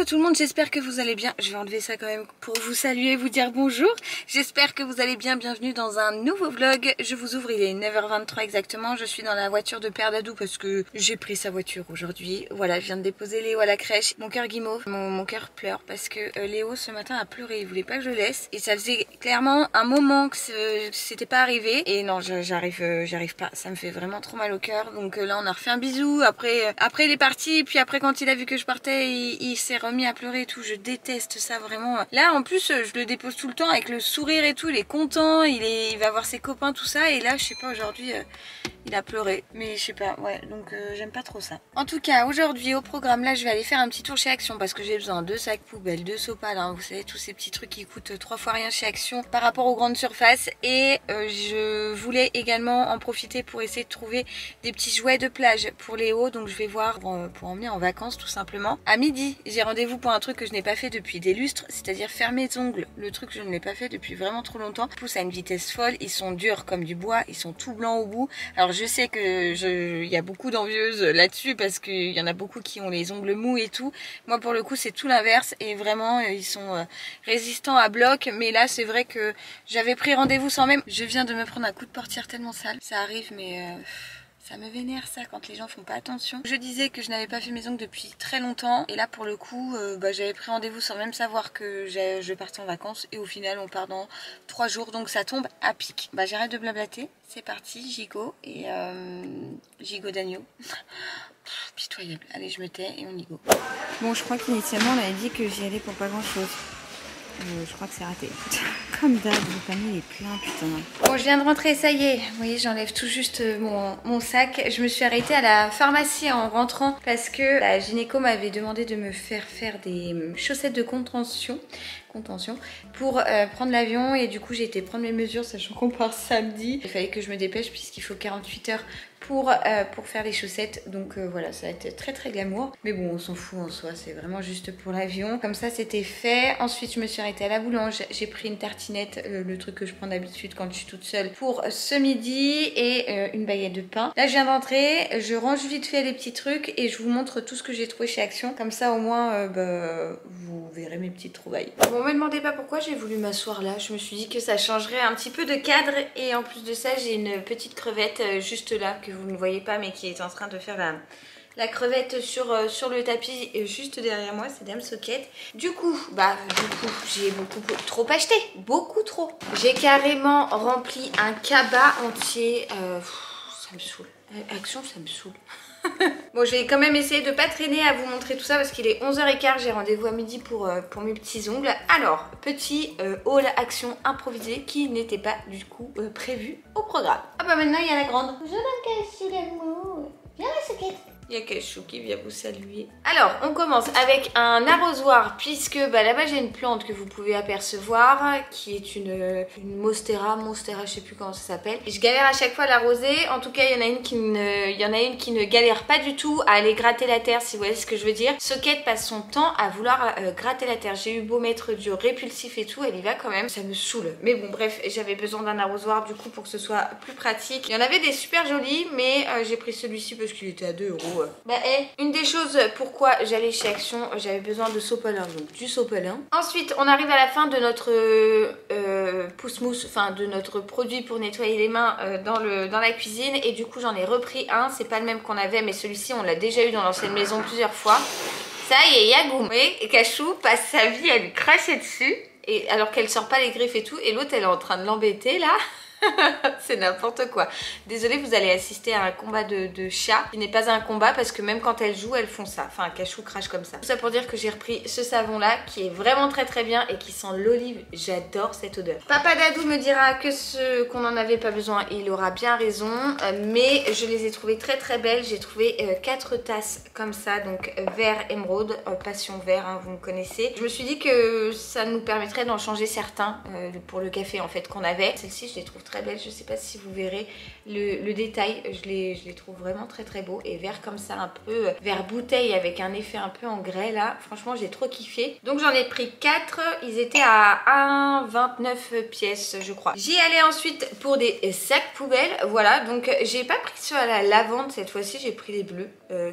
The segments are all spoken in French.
Hello tout le monde, j'espère que vous allez bien. Je vais enlever ça quand même pour vous saluer, vous dire bonjour. J'espère que vous allez bien, bienvenue dans un nouveau vlog. Je vous ouvre, il est 9h23 exactement. Je suis dans la voiture de Père Dadou parce que j'ai pris sa voiture aujourd'hui. Voilà, je viens de déposer Léo à la crèche. Mon cœur guimauve, mon cœur pleure parce que Léo ce matin a pleuré, il voulait pas que je le laisse. Et ça faisait clairement un moment que c'était pas arrivé. Et non, j'arrive pas, ça me fait vraiment trop mal au cœur. Donc là on a refait un bisou, après il est parti. Puis après quand il a vu que je partais, il s'est remis à pleurer et tout. Je déteste ça vraiment. Là en plus je le dépose tout le temps avec le sourire et tout, il est content, il va voir ses copains tout ça. Et là je sais pas, aujourd'hui il a pleuré, mais je sais pas, ouais, donc j'aime pas trop ça. En tout cas aujourd'hui au programme, là je vais aller faire un petit tour chez Action parce que j'ai besoin de sacs poubelles, de sopales, hein, vous savez tous ces petits trucs qui coûtent 3 fois rien chez Action par rapport aux grandes surfaces. Et je voulais également en profiter pour essayer de trouver des petits jouets de plage pour Léo, donc je vais voir pour emmener en vacances tout simplement. À midi j'ai rendez-vous pour un truc que je n'ai pas fait depuis des lustres, c'est-à-dire faire mes ongles, le truc que je ne l'ai pas fait depuis vraiment trop longtemps. Ils poussent à une vitesse folle, ils sont durs comme du bois, ils sont tout blancs au bout. Alors je sais que il y a beaucoup d'envieuses là-dessus parce qu'il y en a beaucoup qui ont les ongles mous et tout. Moi pour le coup c'est tout l'inverse et vraiment ils sont résistants à bloc. Mais là c'est vrai que j'avais pris rendez-vous sans même. Je viens de me prendre un coup de portière tellement sale. Ça arrive mais... ça me vénère ça quand les gens font pas attention. Je disais que je n'avais pas fait mes ongles depuis très longtemps et là pour le coup j'avais pris rendez-vous sans même savoir que je partais en vacances et au final on part dans 3 jours donc ça tombe à pic. J'arrête de blablater, c'est parti, gigot et gigot d'agneau. Pitoyable, allez je me tais et on y go. Bon je crois qu'initialement on avait dit que j'y allais pour pas grand chose. Je crois que c'est raté. Comme d'hab, le panier est plein, putain. Bon, je viens de rentrer, ça y est. Vous voyez, j'enlève tout juste mon sac. Je me suis arrêtée à la pharmacie en rentrant parce que la gynéco m'avait demandé de me faire des chaussettes de contention pour prendre l'avion. Et du coup, j'ai été prendre mes mesures, sachant qu'on part samedi. Il fallait que je me dépêche puisqu'il faut 48 heures pour faire les chaussettes. Donc voilà, ça a été très très glamour. Mais bon, on s'en fout en soi, c'est vraiment juste pour l'avion. Comme ça, c'était fait. Ensuite, je me suis arrêtée à la boulange. J'ai pris une tartinette, le truc que je prends d'habitude quand je suis toute seule, pour ce midi et une baguette de pain. Là, je viens d'entrer. Je range vite fait les petits trucs et je vous montre tout ce que j'ai trouvé chez Action. Comme ça, au moins, vous verrez mes petites trouvailles. Bon, me demandez pas pourquoi j'ai voulu m'asseoir là. Je me suis dit que ça changerait un petit peu de cadre. Et en plus de ça, j'ai une petite crevette juste là que vous ne voyez pas mais qui est en train de faire la crevette sur le tapis juste derrière moi. C'est Dame Socket. Du coup j'ai beaucoup trop acheté, beaucoup trop. J'ai carrément rempli un cabas entier. Ça me saoule. Action, ça me saoule. Bon, je vais quand même essayer de pas traîner à vous montrer tout ça parce qu'il est 11h15, j'ai rendez-vous à midi pour mes petits ongles. Alors, petit haul Action improvisé qui n'était pas du coup prévu au programme. Ah bah maintenant il y a la grande. Je donne Cachou l'amour. Viens la Socket. Il y a Cachou qui vient vous saluer. Alors, on commence avec un arrosoir puisque là-bas j'ai une plante que vous pouvez apercevoir qui est une monstera, je sais plus comment ça s'appelle. Je galère à chaque fois à l'arroser. En tout cas, il y en a une qui ne galère pas du tout à aller gratter la terre, si vous voyez ce que je veux dire. Socket passe son temps à vouloir gratter la terre. J'ai eu beau mettre du répulsif et tout, elle y va quand même. Ça me saoule. Mais bon, bref, j'avais besoin d'un arrosoir du coup pour que ce soit plus pratique. Il y en avait des super jolis, mais j'ai pris celui-ci parce qu'il était à 2 €. Une des choses pourquoi j'allais chez Action, j'avais besoin de sopalin, donc du sopalin. Ensuite, on arrive à la fin de notre pousse-mousse, enfin de notre produit pour nettoyer les mains dans la cuisine. Et du coup, j'en ai repris un. C'est pas le même qu'on avait, mais celui-ci, on l'a déjà eu dans l'ancienne maison plusieurs fois. Ça y est, Yagou. Vous voyez, Cachou passe sa vie à lui cracher dessus. Et alors qu'elle sort pas les griffes et tout. Et l'autre, elle est en train de l'embêter là. C'est n'importe quoi. Désolée, vous allez assister à un combat de chats qui n'est pas un combat parce que même quand elles jouent, elles font ça. Enfin, Cachou crache comme ça. Tout ça pour dire que j'ai repris ce savon là qui est vraiment très très bien et qui sent l'olive. J'adore cette odeur. Papa Dadou me dira qu'on n'en avait pas besoin et il aura bien raison. Mais je les ai trouvées très très belles. J'ai trouvé 4 tasses comme ça, donc vert émeraude, passion vert, hein, vous me connaissez. Je me suis dit que ça nous permettrait d'en changer certains pour le café en fait qu'on avait. Celle-ci, je les trouve très très belles. Je sais pas si vous verrez le détail. Je les trouve vraiment très très beaux. Et vert comme ça, un peu vert bouteille avec un effet un peu en grès là. Franchement, j'ai trop kiffé. Donc j'en ai pris 4. Ils étaient à 1,29 pièces, je crois. J'y allais ensuite pour des sacs poubelles. Voilà, donc j'ai pas pris ceux à la lavande cette fois-ci. J'ai pris les bleus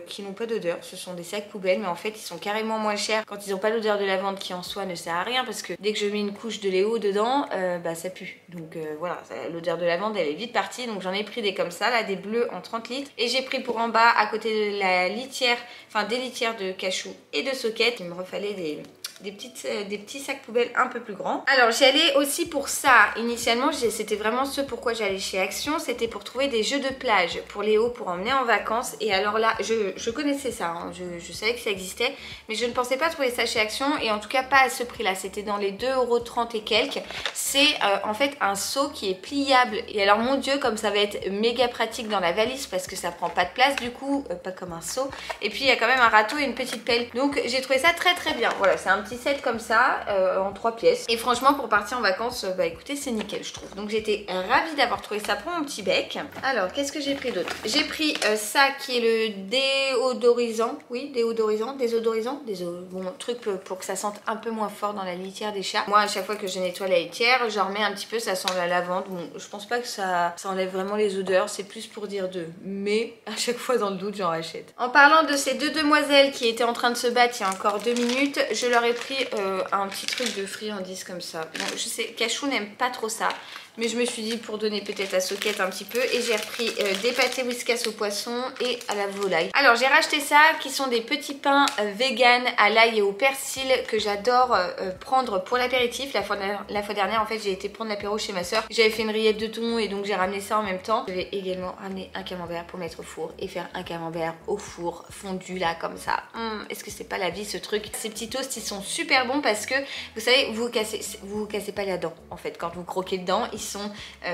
qui n'ont pas d'odeur. Ce sont des sacs poubelles, mais en fait, ils sont carrément moins chers quand ils n'ont pas l'odeur de lavande qui en soi ne sert à rien parce que dès que je mets une couche de Léo dedans, bah ça pue. Donc voilà, l'odeur de lavande elle est vite partie. Donc j'en ai pris des comme ça, là, des bleus en 30 litres. Et j'ai pris pour en bas, à côté de la litière, enfin des litières de cachou et de socket. Il me refallait des petits sacs poubelles un peu plus grands. Alors j'y allais aussi pour ça. Initialement c'était vraiment ce pourquoi j'allais chez Action. C'était pour trouver des jeux de plage pour Léo pour emmener en vacances. Et alors là je connaissais ça, hein. Je savais que ça existait, mais je ne pensais pas trouver ça chez Action, et en tout cas pas à ce prix là. C'était dans les 2,30 € et quelques. C'est en fait un seau qui est pliable. Et alors mon dieu, comme ça va être méga pratique dans la valise parce que ça prend pas de place du coup, pas comme un seau. Et puis il y a quand même un râteau et une petite pelle. Donc j'ai trouvé ça très très bien. Voilà, c'est un petit set comme ça en 3 pièces. Et franchement pour partir en vacances, bah écoutez, c'est nickel je trouve. Donc j'étais ravie d'avoir trouvé ça pour mon petit bec. Alors qu'est-ce que j'ai pris d'autre? J'ai pris ça qui est le déodorisant. Oui, déodorisant, bon truc pour que ça sente un peu moins fort dans la litière des chats. Moi à chaque fois que je nettoie la litière, je remets un petit peu, ça sent la lavande. Bon, je pense pas que ça enlève vraiment les odeurs, c'est plus pour dire deux. Mais à chaque fois dans le doute, j'en rachète. En parlant de ces deux demoiselles qui étaient en train de se battre il y a encore 2 minutes, je leur ai pris un petit truc de friandises comme ça. Bon, je sais, Cachou n'aime pas trop ça, mais je me suis dit pour donner peut-être à Socket un petit peu. Et j'ai repris des pâtés Whiskas au poisson et à la volaille. Alors j'ai racheté ça, qui sont des petits pains vegan à l'ail et au persil que j'adore prendre pour l'apéritif. La fois dernière en fait j'ai été prendre l'apéro chez ma soeur. J'avais fait une rillette de thon et donc j'ai ramené ça en même temps. Je vais également ramener un camembert pour mettre au four et faire un camembert au four fondu là comme ça. Est-ce que c'est pas la vie ce truc? Ces petits toasts ils sont super bons parce que vous savez, vous cassez pas la dent en fait quand vous croquez dedans. Ils sont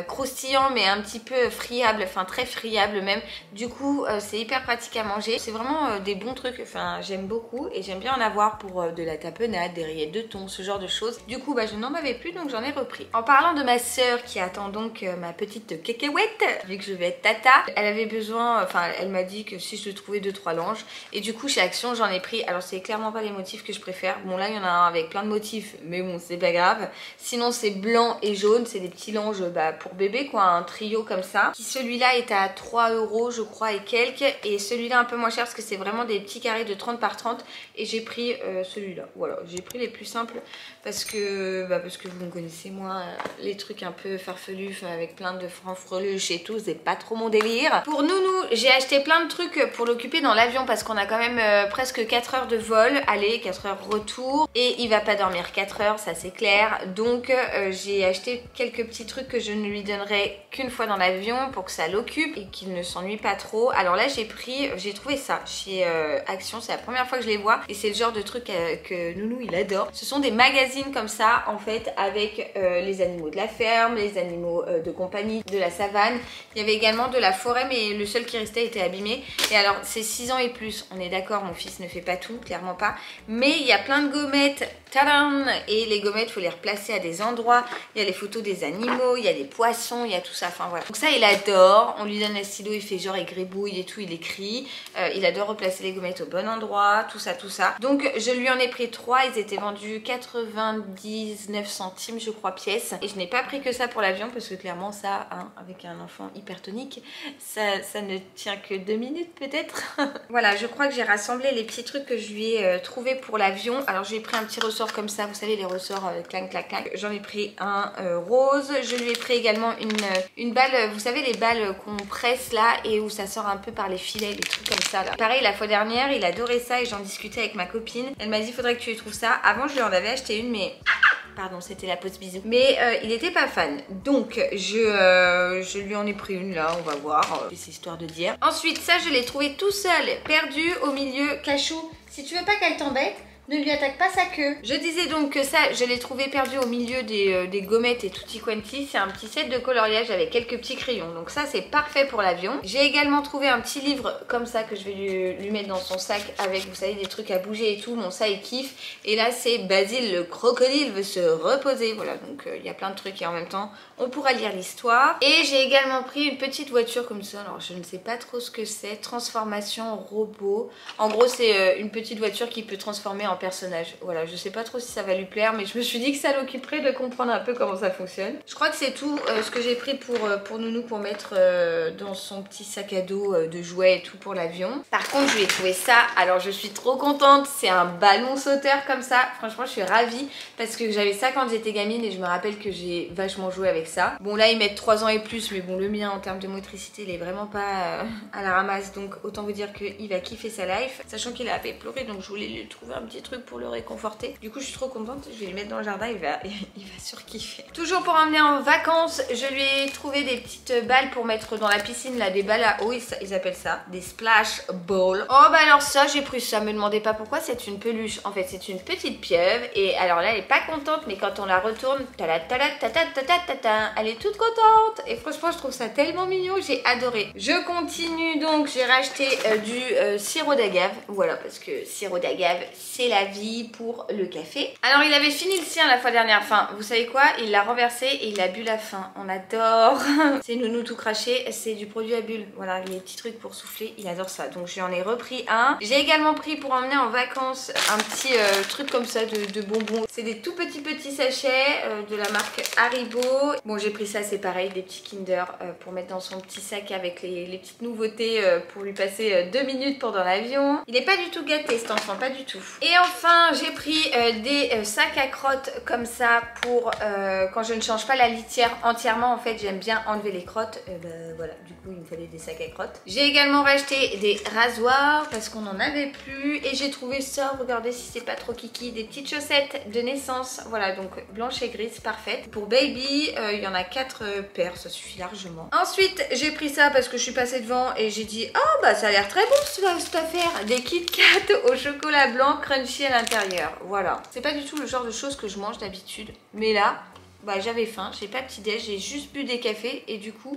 croustillants mais un petit peu friables, enfin très friables même. Du coup c'est hyper pratique à manger. C'est vraiment des bons trucs, enfin j'aime beaucoup et j'aime bien en avoir pour de la tapenade, des rillettes de thon, ce genre de choses. Du coup bah je n'en avais plus donc j'en ai repris. En parlant de ma soeur qui attend donc ma petite cacahuète, vu que je vais être tata, elle avait besoin, enfin elle m'a dit que si je trouvais 2-3 langes, et du coup chez Action j'en ai pris. Alors c'est clairement pas les motifs que je préfère. Bon là il y en a un avec plein de motifs mais bon c'est pas grave. Sinon c'est blanc et jaune, c'est des petits langes pour bébé quoi, un trio comme ça. Celui-là est à 3 € je crois et quelques, et celui-là un peu moins cher parce que c'est vraiment des petits carrés de 30 par 30, et j'ai pris celui-là. Voilà, j'ai pris les plus simples parce que vous me connaissez moi, les trucs un peu farfelus avec plein de francs-freluches et tout, c'est pas trop mon délire. Pour Nounou, j'ai acheté plein de trucs pour l'occuper dans l'avion parce qu'on a quand même presque 4 heures de vol, aller 4 heures retour, et il va pas dormir 4 heures, ça c'est clair. Donc j'ai acheté quelques petits trucs que je ne lui donnerai qu'une fois dans l'avion pour que ça l'occupe et qu'il ne s'ennuie pas trop. Alors là j'ai trouvé ça chez Action, c'est la première fois que je les vois et c'est le genre de truc que Nounou il adore. Ce sont des magazines comme ça en fait avec les animaux de la ferme, les animaux de compagnie, de la savane. Il y avait également de la forêt mais le seul qui restait était abîmé. Et alors c'est 6 ans et plus, on est d'accord, mon fils ne fait pas tout, clairement pas, mais il y a plein de gommettes, tadam, et les gommettes faut les replacer à des endroits. Il y a les photos des animaux, il y a des poissons, il y a tout ça, enfin voilà. Donc ça il adore, on lui donne un stylo, il fait genre il gribouille et tout, il écrit, il adore replacer les gommettes au bon endroit, tout ça. Donc je lui en ai pris 3, ils étaient vendus 99 centimes je crois pièce, et je n'ai pas pris que ça pour l'avion parce que clairement ça, hein, avec un enfant hypertonique, ça ne tient que 2 minutes peut-être. Voilà, je crois que j'ai rassemblé les petits trucs que je lui ai trouvé pour l'avion. Alors je lui ai pris un petit ressort comme ça, vous savez les ressorts clank clac clac. J'en ai pris un rose. Je lui ai pris également une balle, vous savez les balles qu'on presse là et où ça sort un peu par les filets, les trucs comme ça là. Pareil la fois dernière il adorait ça et j'en discutais avec ma copine. Elle m'a dit faudrait que tu lui trouves ça. Avant je lui en avais acheté une mais... Pardon, c'était la pause bisous. Mais il n'était pas fan. Donc je lui en ai pris une là, on va voir. C'est histoire de dire. Ensuite, ça je l'ai trouvé tout seul, perdu au milieu. Cachou, si tu veux pas qu'elle t'embête, Ne lui attaque pas sa queue. Je disais donc que ça, je l'ai trouvé perdu au milieu des gommettes et tutti quanti. C'est un petit set de coloriage avec quelques petits crayons. Donc ça, c'est parfait pour l'avion. J'ai également trouvé un petit livre comme ça que je vais lui mettre dans son sac avec, vous savez, des trucs à bouger et tout. Mon ça, il kiffe. Et là, c'est Basile, le crocodile veut se reposer. Voilà, donc il y a plein de trucs et en même temps, on pourra lire l'histoire. Et j'ai également pris une petite voiture comme ça. Alors, je ne sais pas trop ce que c'est. Transformation robot. En gros, c'est une petite voiture qui peut transformer en personnage. Voilà, je sais pas trop si ça va lui plaire, mais je me suis dit que ça l'occuperait de comprendre un peu comment ça fonctionne. Je crois que c'est tout ce que j'ai pris pour Nounou pour mettre dans son petit sac à dos de jouets et tout pour l'avion. Par contre, je lui ai trouvé ça. Alors, je suis trop contente. C'est un ballon sauteur comme ça. Franchement, je suis ravie parce que j'avais ça quand j'étais gamine et je me rappelle que j'ai vachement joué avec ça. Bon, là, ils mettent 3 ans et plus, mais bon, le mien en termes de motricité, il est vraiment pas à la ramasse. Donc, autant vous dire qu'il va kiffer sa life. Sachant qu'il a fait pleurer, donc je voulais lui trouver un petit truc pour le réconforter. Du coup, je suis trop contente. Je vais le mettre dans le jardin. Il va surkiffer. Toujours pour emmener en vacances, je lui ai trouvé des petites balles pour mettre dans la piscine, là, des balles à eau, ils appellent ça des splash balls. Oh, bah alors ça, j'ai pris ça. Me demandez pas pourquoi, c'est une peluche. En fait, c'est une petite pieuvre. Et alors là, elle est pas contente, mais quand on la retourne, elle est toute contente. Et franchement, je trouve ça tellement mignon. J'ai adoré. Je continue donc. J'ai racheté du sirop d'agave. Voilà, parce que sirop d'agave, c'est la vie pour le café. Alors, il avait fini le sien la fois dernière. Enfin, vous savez quoi? Il l'a renversé et il a bu la fin. On adore. C'est Nounou tout craché. C'est du produit à bulles. Voilà, les petits trucs pour souffler. Il adore ça. Donc, j'en ai repris un. J'ai également pris pour emmener en vacances un petit truc comme ça de bonbons. C'est des tout petits sachets de la marque Haribo. Bon, j'ai pris ça, c'est pareil, des petits Kinder pour mettre dans son petit sac avec les petites nouveautés pour lui passer 2 minutes pendant l'avion. Il n'est pas du tout gâté cet enfant, pas du tout. Et enfin, j'ai pris des sacs à crottes comme ça pour quand je ne change pas la litière entièrement. En fait, j'aime bien enlever les crottes. Voilà, du coup, il me fallait des sacs à crottes. J'ai également racheté des rasoirs parce qu'on n'en avait plus. Et j'ai trouvé ça, regardez si c'est pas trop kiki, des petites chaussettes de naissance. Voilà, donc blanche et grise, parfaite. Pour baby, il y en a 4 paires, ça suffit largement. Ensuite, j'ai pris ça parce que je suis passée devant et j'ai dit, oh bah ça a l'air très bon cette affaire. Des Kit Kat au chocolat blanc crunchy à l'intérieur. Voilà. C'est pas du tout le genre de choses que je mange d'habitude. Mais là, bah j'avais faim, j'ai pas petit déj, j'ai juste bu des cafés et du coup...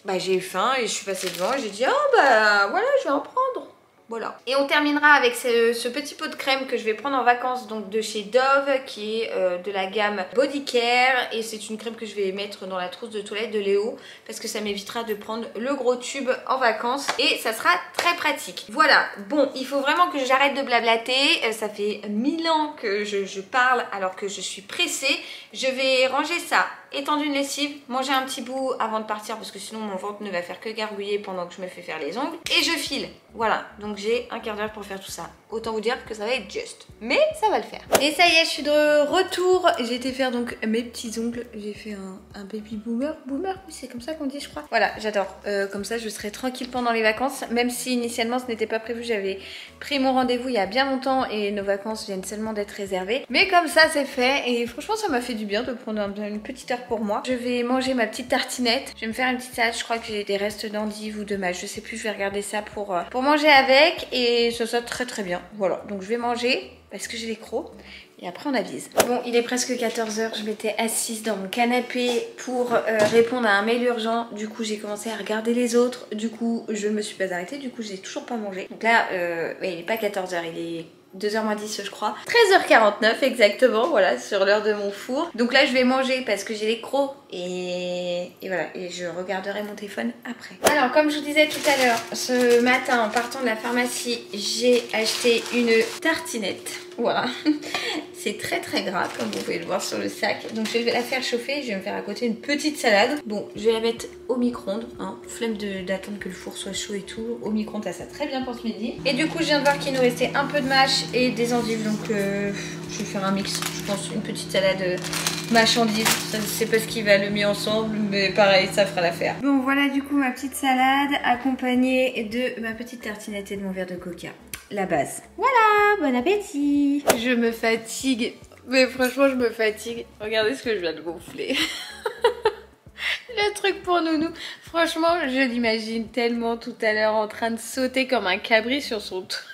bah j'ai eu faim et je suis passée devant et j'ai dit, oh bah voilà, je vais en prendre. Voilà. Et on terminera avec ce petit pot de crème que je vais prendre en vacances, donc de chez Dove, qui est de la gamme Body Care. Et c'est une crème que je vais mettre dans la trousse de toilette de Léo, parce que ça m'évitera de prendre le gros tube en vacances. Et ça sera très pratique. Voilà. Bon, il faut vraiment que j'arrête de blablater. Ça fait 1000 ans que je parle alors que je suis pressée. Je vais ranger ça, étendre une lessive, manger un petit bout avant de partir, parce que sinon mon ventre ne va faire que gargouiller pendant que je me fais faire les ongles. Et je file. Voilà. Donc j'ai un quart d'heure pour faire tout ça. Autant vous dire que ça va être juste. Mais ça va le faire. Et ça y est, je suis de retour. J'ai été faire donc mes petits ongles. J'ai fait un baby boomer. Boomer, oui, c'est comme ça qu'on dit, je crois. Voilà, j'adore. Comme ça, je serai tranquille pendant les vacances. Même si initialement, ce n'était pas prévu. J'avais pris mon rendez-vous il y a bien longtemps et nos vacances viennent seulement d'être réservées. Mais comme ça, c'est fait. Et franchement, ça m'a fait du bien de prendre une petite heure pour moi. Je vais manger ma petite tartinette. Je vais me faire une petite salade. Je crois que j'ai des restes d'endives ou de mâche. Je sais plus, je vais regarder ça pour manger avec. Et ça sera très très bien. Voilà, donc je vais manger parce que j'ai les crocs et après on avise. Bon, il est presque 14 h, je m'étais assise dans mon canapé pour répondre à un mail urgent. Du coup j'ai commencé à regarder les autres, du coup je ne me suis pas arrêtée, du coup j'ai toujours pas mangé. Donc là, ouais, il est pas 14 h, il est 2h moins 10 je crois. 13h49 exactement, voilà, sur l'heure de mon four. Donc là je vais manger parce que j'ai les crocs et voilà, et je regarderai mon téléphone après. Alors comme je vous disais tout à l'heure, ce matin en partant de la pharmacie, j'ai acheté une tartinette. Voilà, c'est très très gras comme vous pouvez le voir sur le sac. Donc je vais la faire chauffer, je vais me faire à côté une petite salade. Bon, je vais la mettre au micro-ondes, hein. Flemme d'attendre que le four soit chaud et tout. Au micro-ondes, ça très bien pour ce midi. Et du coup je viens de voir qu'il nous restait un peu de mâche et des endives. Donc je vais faire un mix, je pense une petite salade mâche endive. C'est pas ce qui va le mieux ensemble, mais pareil, ça fera l'affaire. Bon voilà du coup ma petite salade accompagnée de ma petite tartinette et de mon verre de coca. La base. Voilà, bon appétit. Je me fatigue, mais franchement je me fatigue. Regardez ce que je viens de gonfler. Le truc pour Nounou. Franchement, je l'imagine tellement tout à l'heure en train de sauter comme un cabri sur son truc.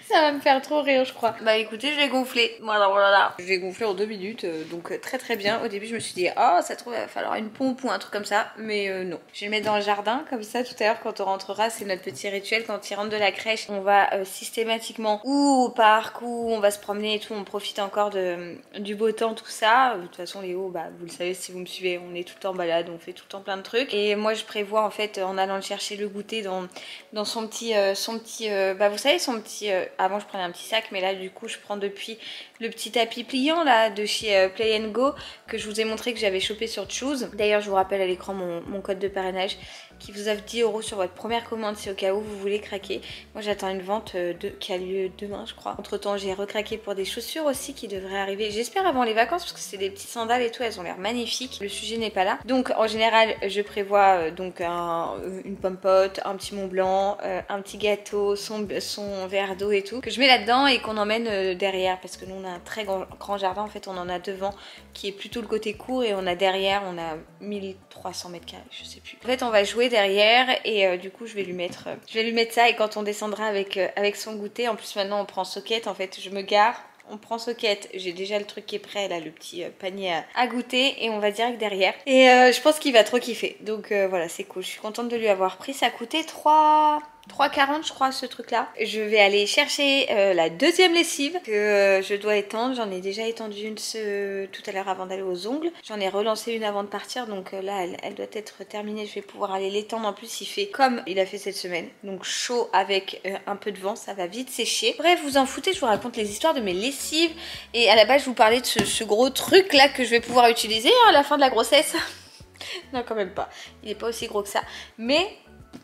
Ça Ça va me faire trop rire, je crois. Bah écoutez, je l'ai gonflé. Voilà. Je l'ai gonflé en 2 minutes, donc très bien. Au début, je me suis dit, oh, ça trouve, il va falloir une pompe ou un truc comme ça. Mais non. Je vais le mettre dans le jardin, comme ça, tout à l'heure, quand on rentrera. C'est notre petit rituel. Quand il rentre de la crèche, on va systématiquement ou au parc, ou on va se promener et tout. On profite encore du beau temps, tout ça. De toute façon, Léo, bah, vous le savez si vous me suivez, on est tout le temps balade, on fait tout le temps plein de trucs. Et moi, je prévois, en fait, en allant le chercher le goûter dans son petit, bah vous savez, son petit, avant je prenais un petit sac, mais là du coup je prends depuis le petit tapis pliant là de chez Play & Go que je vous ai montré que j'avais chopé sur Choose. D'ailleurs je vous rappelle à l'écran mon code de parrainage qui vous offre 10 € sur votre première commande si au cas où vous voulez craquer. Moi j'attends une vente qui a lieu demain je crois. Entre temps j'ai recraqué pour des chaussures aussi qui devraient arriver, j'espère avant les vacances parce que c'est des petites sandales et tout, elles ont l'air magnifiques. Le sujet n'est pas là. Donc en général je prévois donc une pomme-pote, un petit Mont Blanc, un petit gâteau, son verre d'eau et tout, que je mets là-dedans et qu'on emmène derrière parce que nous on a un très grand jardin, en fait on en a devant qui est plutôt le côté court et on a derrière, on a 1300 mètres carrés, je sais plus. En fait on va jouer derrière et du coup je vais lui mettre ça et quand on descendra avec son goûter, en plus maintenant on prend socket, en fait je me gare, on prend socket, j'ai déjà le truc qui est prêt là, le petit panier à goûter et on va direct derrière et je pense qu'il va trop kiffer, donc voilà c'est cool, je suis contente de lui avoir pris. Ça a coûté 3,40 je crois ce truc là. Je vais aller chercher la deuxième lessive que je dois étendre. J'en ai déjà étendu une tout à l'heure avant d'aller aux ongles. J'en ai relancé une avant de partir, donc là elle doit être terminée. Je vais pouvoir aller l'étendre. En plus il fait comme il a fait cette semaine, donc chaud avec un peu de vent, ça va vite sécher. Bref, vous en foutez, je vous raconte les histoires de mes lessives. Et à la base je vous parlais de ce gros truc là que je vais pouvoir utiliser à la fin de la grossesse. Non quand même pas, il n'est pas aussi gros que ça, mais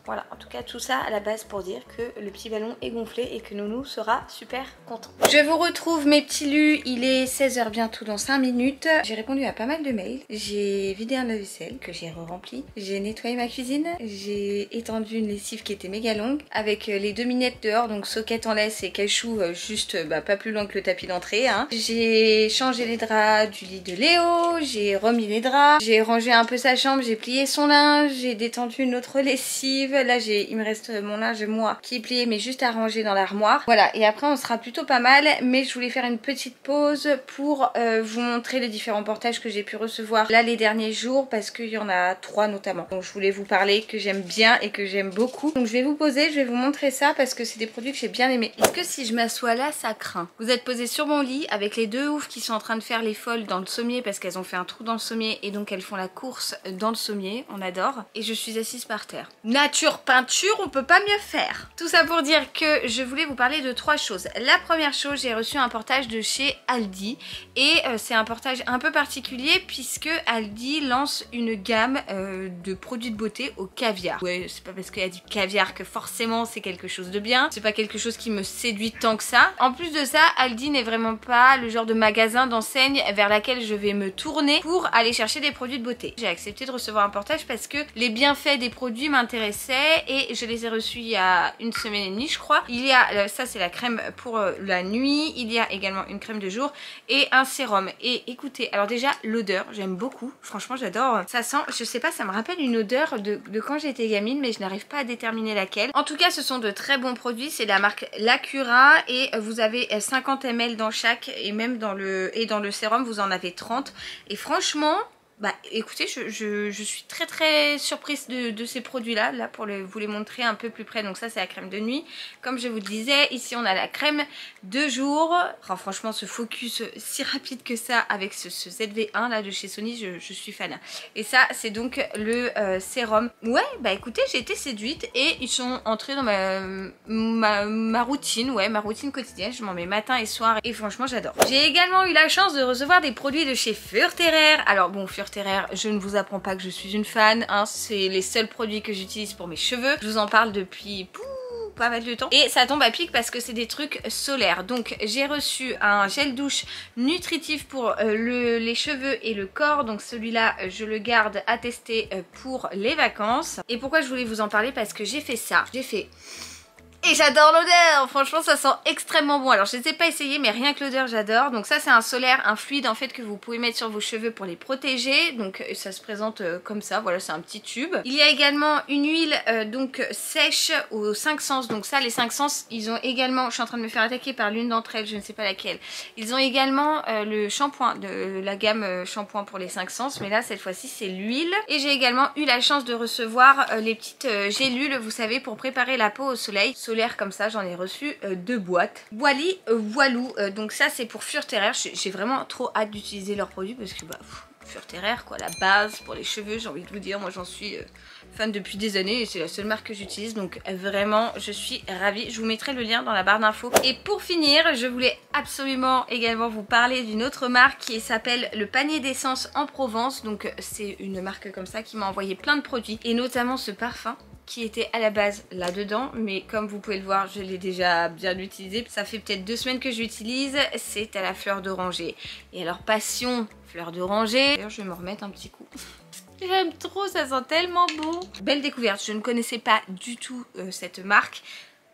voilà, en tout cas tout ça à la base pour dire que le petit ballon est gonflé et que Nounou sera super content. Je vous retrouve mes petits lus, il est 16 h bientôt dans 5 minutes. J'ai répondu à pas mal de mails, j'ai vidé un lave-vaisselle que j'ai re-rempli, j'ai nettoyé ma cuisine, j'ai étendu une lessive qui était méga longue avec les 2 minettes dehors, donc socket en laisse et cachou juste pas plus loin que le tapis d'entrée. Hein. J'ai changé les draps du lit de Léo, j'ai remis les draps, j'ai rangé un peu sa chambre, j'ai plié son linge, j'ai détendu une autre lessive. Là il me reste mon linge moi qui est plié mais juste à ranger dans l'armoire. Voilà, et après on sera plutôt pas mal, mais je voulais faire une petite pause pour vous montrer les différents portages que j'ai pu recevoir là les derniers jours parce qu'il y en a 3 notamment. Donc je voulais vous parler que j'aime bien et que j'aime beaucoup. Donc je vais vous poser, je vais vous montrer ça parce que c'est des produits que j'ai bien aimés. Est-ce que si je m'assois là ça craint? Vous êtes posé sur mon lit avec les deux oufs qui sont en train de faire les folles dans le sommier parce qu'elles ont fait un trou dans le sommier et donc elles font la course dans le sommier, on adore. Et je suis assise par terre. Nature peinture, on peut pas mieux faire. Tout ça pour dire que je voulais vous parler de 3 choses. La première chose, j'ai reçu un portage de chez Aldi et c'est un portage un peu particulier puisque Aldi lance une gamme de produits de beauté au caviar. Ouais, c'est pas parce qu'il y a du caviar que forcément c'est quelque chose de bien. C'est pas quelque chose qui me séduit tant que ça. En plus de ça, Aldi n'est vraiment pas le genre de magasin, d'enseigne vers laquelle je vais me tourner pour aller chercher des produits de beauté. J'ai accepté de recevoir un portage parce que les bienfaits des produits m'intéressaient et je les ai reçus il y a 1 semaine et demie je crois. Il y a, ça c'est la crème pour la nuit, il y a également une crème de jour et un sérum. Et écoutez, alors déjà l'odeur, j'aime beaucoup, franchement j'adore. Ça sent, je sais pas, ça me rappelle une odeur de quand j'étais gamine mais je n'arrive pas à déterminer laquelle. En tout cas ce sont de très bons produits, c'est la marque Lacura et vous avez 50 ml dans chaque et même dans le sérum vous en avez 30 et franchement... Bah écoutez, je suis très surprise de ces produits là pour vous les montrer un peu plus près. Donc ça c'est la crème de nuit, comme je vous le disais. Ici on a la crème de jour. Enfin, franchement ce focus si rapide que ça avec ce ZV1 là de chez Sony, je suis fan. Et ça c'est donc le sérum. Ouais bah écoutez, j'ai été séduite et ils sont entrés dans ma routine, ouais, ma routine quotidienne. Je m'en mets matin et soir et franchement j'adore. J'ai également eu la chance de recevoir des produits de chez Furterer. Alors bon, Furterer, je ne vous apprends pas que je suis une fan, hein, c'est les seuls produits que j'utilise pour mes cheveux. Je vous en parle depuis pas mal de temps et ça tombe à pic parce que c'est des trucs solaires. Donc j'ai reçu un gel douche nutritif pour les cheveux et le corps, donc celui-là je le garde à tester pour les vacances. Et pourquoi je voulais vous en parler? Parce que j'ai fait ça, j'ai fait Et j'adore l'odeur, franchement ça sent extrêmement bon. Alors je ne les ai pas essayés mais rien que l'odeur j'adore. Donc ça c'est un solaire, un fluide en fait que vous pouvez mettre sur vos cheveux pour les protéger. Donc ça se présente comme ça, voilà c'est un petit tube. Il y a également une huile donc sèche aux 5 sens. Donc ça les 5 sens ils ont également, je suis en train de me faire attaquer par l'une d'entre elles, je ne sais pas laquelle. Ils ont également le shampoing de la gamme shampoing pour les 5 sens. Mais là cette fois-ci c'est l'huile. Et j'ai également eu la chance de recevoir les petites gélules, vous savez, pour préparer la peau au soleil. Solaire comme ça, j'en ai reçu 2 boîtes. Voili, voilou, donc ça c'est pour Furterer. J'ai vraiment trop hâte d'utiliser leurs produits parce que bah Furterer quoi, la base pour les cheveux, j'ai envie de vous dire, moi j'en suis fan depuis des années et c'est la seule marque que j'utilise, donc vraiment je suis ravie. Je vous mettrai le lien dans la barre d'infos. Et pour finir, je voulais absolument également vous parler d'une autre marque qui s'appelle le panier d'essence en Provence. Donc c'est une marque comme ça qui m'a envoyé plein de produits et notamment ce parfum qui était à la base là-dedans, mais comme vous pouvez le voir, je l'ai déjà bien utilisé. Ça fait peut-être 2 semaines que je l'utilise. C'est à la fleur d'oranger. Et alors passion fleur d'oranger. D'ailleurs je vais me remettre un petit coup. J'aime trop, ça sent tellement bon. Belle découverte, je ne connaissais pas du tout cette marque.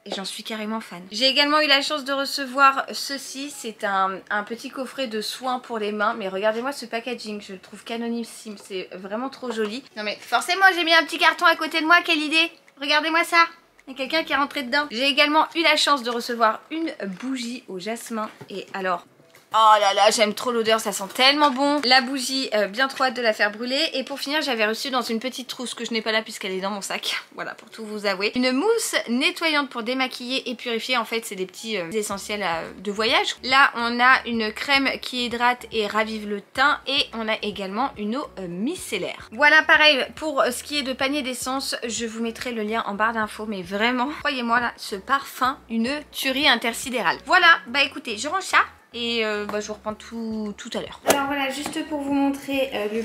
Et j'en suis carrément fan. J'ai également eu la chance de recevoir ceci. C'est un petit coffret de soins pour les mains. Mais regardez-moi ce packaging, je le trouve canonissime. C'est vraiment trop joli. Non mais forcément j'ai mis un petit carton à côté de moi, quelle idée. Regardez-moi ça. Il y a quelqu'un qui est rentré dedans. J'ai également eu la chance de recevoir une bougie au jasmin. Et alors... oh là là, j'aime trop l'odeur, ça sent tellement bon. La bougie, bien trop hâte de la faire brûler. Et pour finir, j'avais reçu dans une petite trousse que je n'ai pas là puisqu'elle est dans mon sac. Voilà, pour tout vous avouer. Une mousse nettoyante pour démaquiller et purifier. En fait, c'est des petits essentiels de voyage. Là, on a une crème qui hydrate et ravive le teint. Et on a également une eau micellaire. Voilà, pareil, pour ce qui est de panier d'essence, je vous mettrai le lien en barre d'infos. Mais vraiment, croyez-moi là, ce parfum, une tuerie intersidérale. Voilà, bah écoutez, je range ça. Et bah, je vous reprends tout à l'heure. Alors voilà, juste pour vous montrer le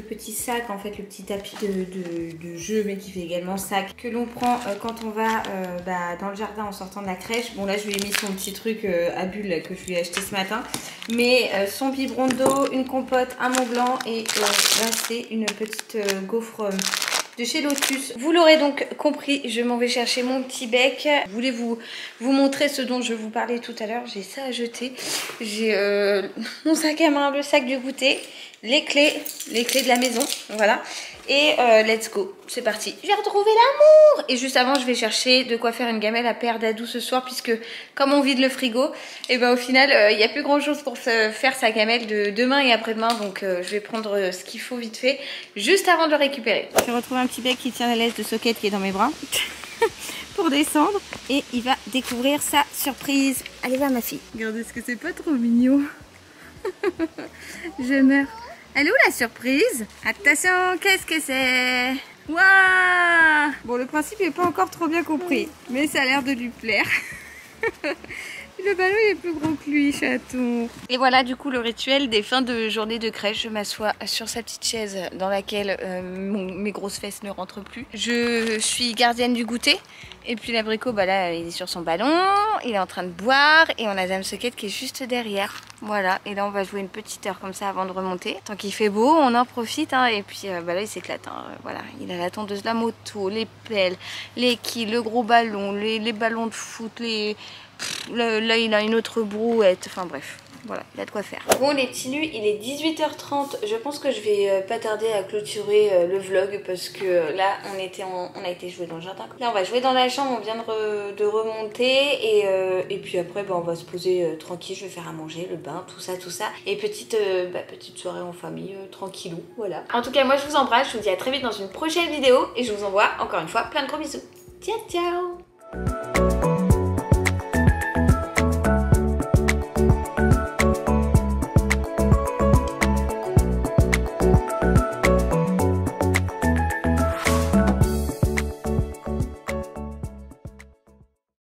petit sac, en fait le petit tapis de jeu, mais qui fait également sac, que l'on prend quand on va dans le jardin en sortant de la crèche. Bon là je lui ai mis son petit truc à bulles là, que je lui ai acheté ce matin. Mais son biberon d'eau, une compote, un Mont Blanc et là c'est une petite gaufre... de chez Lotus. Vous l'aurez donc compris, je m'en vais chercher mon petit bec. Je voulais vous montrer ce dont je vous parlais tout à l'heure. J'ai ça à jeter. J'ai mon sac à main, le sac du goûter, les clés de la maison. Voilà. Et let's go, c'est parti. Je vais retrouver l'amour. Et juste avant, je vais chercher de quoi faire une gamelle à Père Dadou ce soir, puisque comme on vide le frigo, et ben au final, il n'y a plus grand chose pour faire sa gamelle de demain et après-demain. Donc je vais prendre ce qu'il faut vite fait, juste avant de le récupérer. J'ai retrouvé un petit bec qui tient la laisse de socket qui est dans mes bras. Pour descendre. Et il va découvrir sa surprise. Allez, va ma fille. Regardez ce que c'est pas trop mignon. Je meurs. Elle est où la surprise? Attention, qu'est-ce que c'est? Waouh! Bon, le principe n'est pas encore trop bien compris, mais ça a l'air de lui plaire. Le ballon il est plus gros que lui, chaton. Et voilà du coup le rituel des fins de journée de crèche. Je m'assois sur sa petite chaise dans laquelle mes grosses fesses ne rentrent plus. Je suis gardienne du goûter. Et puis l'abricot, bah là il est sur son ballon, il est en train de boire. Et on a Dame Socket qui est juste derrière. Voilà, et là on va jouer une petite heure comme ça avant de remonter. Tant qu'il fait beau, on en profite hein. Et puis bah là il s'éclate hein. Voilà, il a la tondeuse, la moto, les pelles, les quilles, le gros ballon, les ballons de foot, là il a une autre brouette, enfin bref. Voilà, il a de quoi faire. Bon les petits nus, il est 18h30. Je pense que je vais pas tarder à clôturer le vlog parce que là on a été jouer dans le jardin. Là on va jouer dans la chambre, on vient de remonter et puis après bah, on va se poser tranquille. Je vais faire à manger, le bain, tout ça. Et petite soirée en famille, tranquillou, voilà. En tout cas moi je vous embrasse, je vous dis à très vite dans une prochaine vidéo et je vous envoie encore une fois plein de gros bisous. Ciao ciao.